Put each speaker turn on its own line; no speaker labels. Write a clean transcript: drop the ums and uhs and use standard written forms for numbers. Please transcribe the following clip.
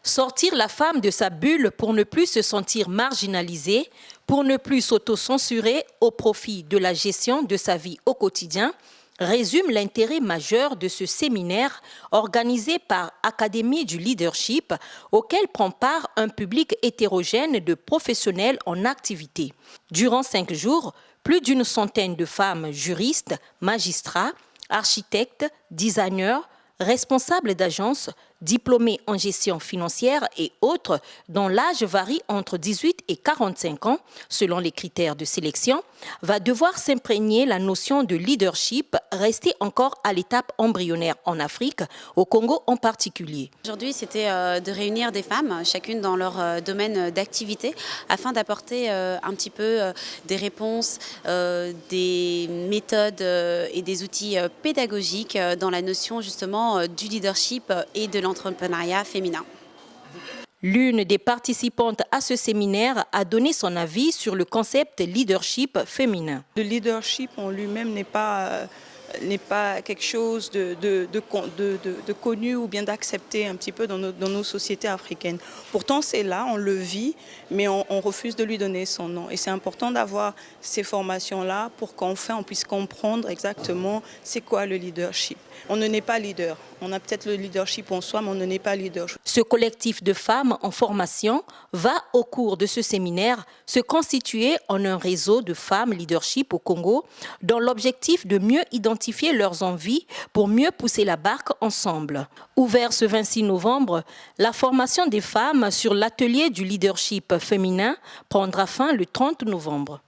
Sortir la femme de sa bulle pour ne plus se sentir marginalisée, pour ne plus s'auto-censurer au profit de la gestion de sa vie au quotidien, résume l'intérêt majeur de ce séminaire organisé par Académie du Leadership, auquel prend part un public hétérogène de professionnels en activité. Durant 5 jours, plus d'une centaine de femmes juristes, magistrats, architectes, designers, responsables d'agences, diplômés en gestion financière et autres, dont l'âge varie entre 18 et 45 ans, selon les critères de sélection, va devoir s'imprégner la notion de leadership restée encore à l'étape embryonnaire en Afrique, au Congo en particulier.
Aujourd'hui, c'était de réunir des femmes, chacune dans leur domaine d'activité, afin d'apporter un petit peu des réponses, des méthodes et des outils pédagogiques dans la notion justement du leadership et de l'entrepreneuriat féminin.
L'une des participantes à ce séminaire a donné son avis sur le concept leadership féminin.
Le leadership en lui-même n'est pas quelque chose de connu ou bien d'accepté un petit peu dans nos sociétés africaines. Pourtant, c'est là, on le vit, mais on refuse de lui donner son nom. Et c'est important d'avoir ces formations-là pour qu'enfin on puisse comprendre exactement c'est quoi le leadership. On ne naît pas leader. On a peut-être le leadership en soi, mais on ne naît pas leader.
Ce collectif de femmes en formation va, au cours de ce séminaire, se constituer en un réseau de femmes leadership au Congo, dans l'objectif de mieux identifier leurs envies pour mieux pousser la barque ensemble. Ouvert ce 26 novembre, la formation des femmes sur l'atelier du leadership féminin prendra fin le 30 novembre.